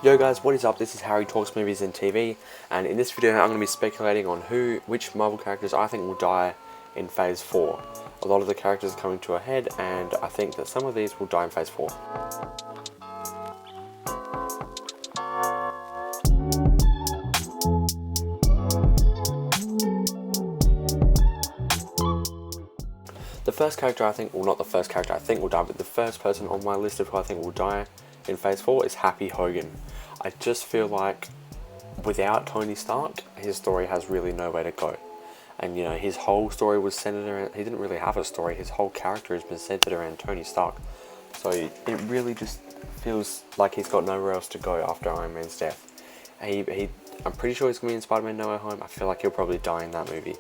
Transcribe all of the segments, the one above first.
Yo guys, what is up? This is Harry Talks Movies and TV, and in this video I'm going to be speculating on which Marvel characters I think will die in Phase 4. A lot of the characters are coming to a head, and I think that some of these will die in Phase 4. The first character I think, well not the first character I think will die, but the first person on my list of who I think will die in Phase 4 is Happy Hogan. I just feel like without Tony Stark, his story has really nowhere to go. And you know, his whole story was centered around, he didn't really have a story, his whole character has been centered around Tony Stark. So it really just feels like he's got nowhere else to go after Iron Man's death. I'm pretty sure he's going to be in Spider-Man No Way Home. I feel like he'll probably die in that movie,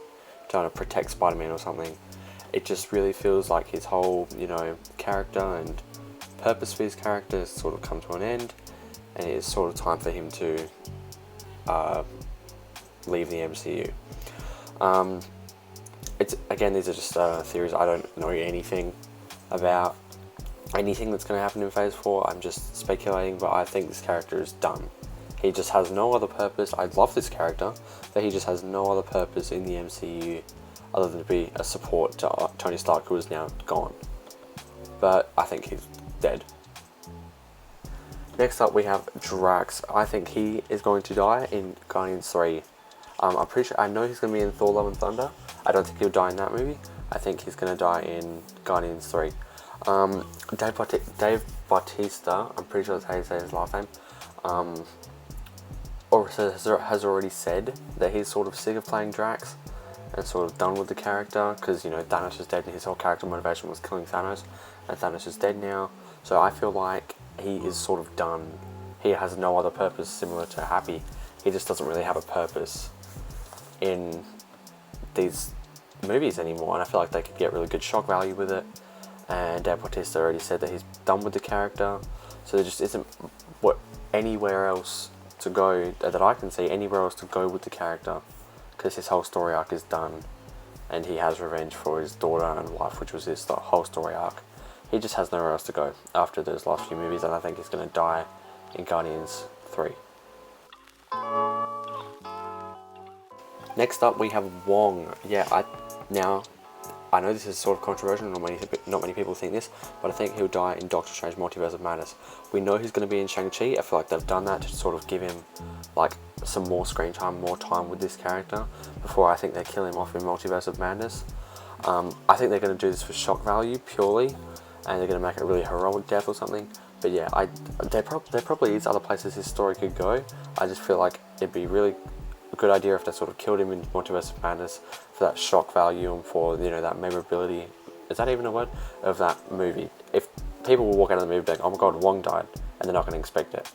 trying to protect Spider-Man or something. It just really feels like his whole, you know, character and purpose for his character has sort of come to an end, and it is sort of time for him to leave the MCU. These are just theories. I don't know anything about anything that's going to happen in Phase 4. I'm just speculating, but I think this character is done. He just has no other purpose. I love this character, but he just has no other purpose in the MCU other than to be a support to Tony Stark, who is now gone. But I think he's dead. Next up we have Drax. I think he is going to die in Guardians 3. I'm pretty sure, I know he's going to be in Thor Love and Thunder. I don't think he'll die in that movie. I think he's going to die in Guardians 3. Dave Bautista, I'm pretty sure that's how you say his last name, has already said that he's sort of sick of playing Drax and sort of done with the character, because you know Thanos is dead and his whole character motivation was killing Thanos, and Thanos is dead now. So I feel like he is sort of done. He has no other purpose similar to Happy. He just doesn't really have a purpose in these movies anymore, and I feel like they could get really good shock value with it. And Dave Bautista already said that he's done with the character, so there just isn't anywhere else to go that I can see anywhere else to go with the character, because his whole story arc is done, and he has revenge for his daughter and wife, which was his whole story arc. He just has nowhere else to go after those last few movies, and I think he's going to die in Guardians 3. Next up we have Wong. Now I know this is sort of controversial, not many people think this, but I think he'll die in Doctor Strange Multiverse of Madness. We know he's going to be in Shang-Chi. I feel like they've done that to sort of give him like some more screen time, more time with this character, before I think they kill him off in Multiverse of Madness. I think they're going to do this for shock value purely, and they're going to make it a really heroic death or something. But yeah, there probably is other places his story could go. I just feel like it'd be really a good idea if they sort of killed him in Multiverse of Madness for that shock value and for, you know, that memorability, is that even a word, of that movie. If people will walk out of the movie like, oh my god, Wong died, and they're not going to expect it.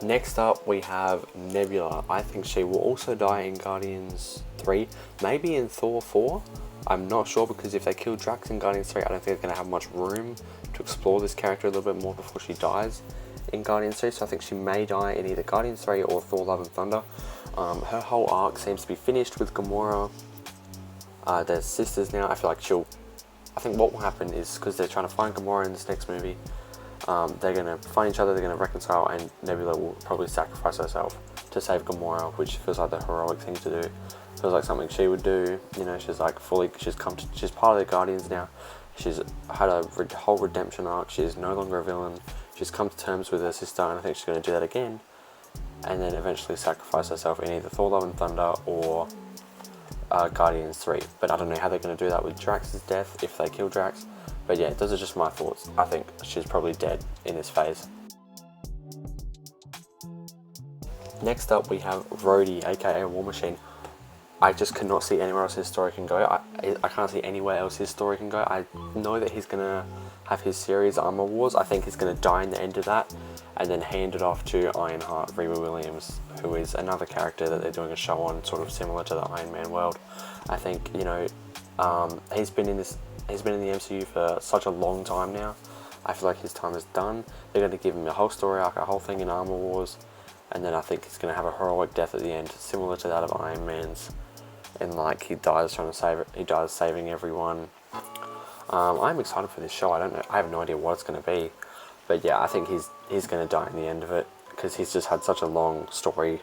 Next up we have Nebula. I think she will also die in Guardians 3, maybe in Thor 4. I'm not sure, because if they kill Drax in Guardians 3, I don't think they're going to have much room to explore this character a little bit more before she dies in Guardians 3, so I think she may die in either Guardians 3 or Thor Love and Thunder. Her whole arc seems to be finished with Gamora. They're sisters now. I think what will happen is, because they're trying to find Gamora in this next movie, they're going to find each other, they're going to reconcile, and Nebula will probably sacrifice herself to save Gamora, which feels like the heroic thing to do. Feels like something she would do. You know, she's like she's part of the Guardians now. She's had a whole redemption arc. She's no longer a villain. She's come to terms with her sister, and I think she's going to do that again, and then eventually sacrifice herself in either Thor Love and Thunder or Guardians 3. But I don't know how they're going to do that with Drax's death, if they kill Drax. But yeah, those are just my thoughts. I think she's probably dead in this phase. Next up we have Rhodey, aka War Machine. I just cannot see anywhere else his story can go. I can't see anywhere else his story can go. I know that he's going to have his series Armor Wars. I think he's going to die in the end of that, and then hand it off to Ironheart, Reba Williams, who is another character that they're doing a show on, sort of similar to the Iron Man world. I think, you know, he's been in the MCU for such a long time now. I feel like his time is done. They're going to give him a whole story arc, a whole thing in Armor Wars, and then I think he's going to have a heroic death at the end, similar to that of Iron Man's. And like he dies saving everyone. I'm excited for this show. I have no idea what it's going to be, But yeah, I think he's going to die in the end of it, because he's just had such a long story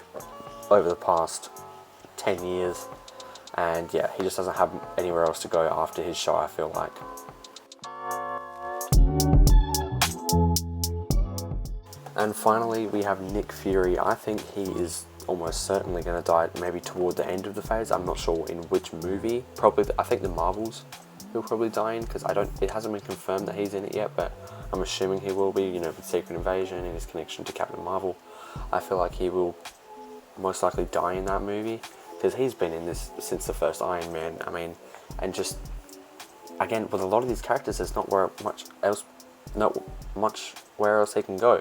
over the past 10 years. And yeah, he just doesn't have anywhere else to go after his show, I feel like. And finally, we have Nick Fury. I think he is almost certainly going to die maybe toward the end of the phase. I'm not sure in which movie. Probably, I think the Marvels he'll probably die in, because it hasn't been confirmed that he's in it yet, but I'm assuming he will be, you know, with Secret Invasion and his connection to Captain Marvel. I feel like he will most likely die in that movie, because he's been in this since the first Iron Man. I mean, and just, again, with a lot of these characters, there's not much where else he can go.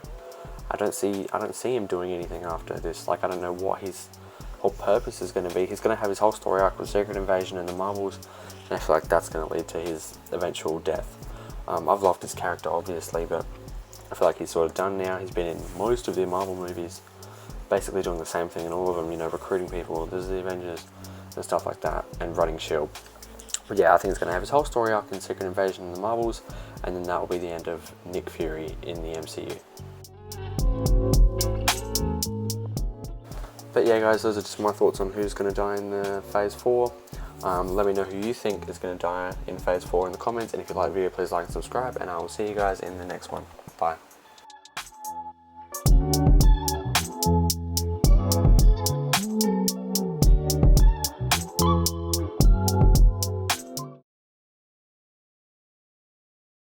I don't see him doing anything after this. Like, I don't know what his whole purpose is going to be. He's going to have his whole story arc with Secret Invasion and the Marvels, and I feel like that's going to lead to his eventual death. I've loved his character, obviously, but I feel like he's sort of done now. He's been in most of the Marvel movies, basically doing the same thing in all of them, you know, recruiting people, there's the Avengers and stuff like that, and running S.H.I.E.L.D. But yeah, I think he's going to have his whole story arc in Secret Invasion and the Marvels, and then that will be the end of Nick Fury in the MCU. But yeah guys, those are just my thoughts on who's going to die in the Phase 4. Let me know who you think is going to die in Phase 4 in the comments, and if you like the video, please like and subscribe, and I will see you guys in the next one. Bye.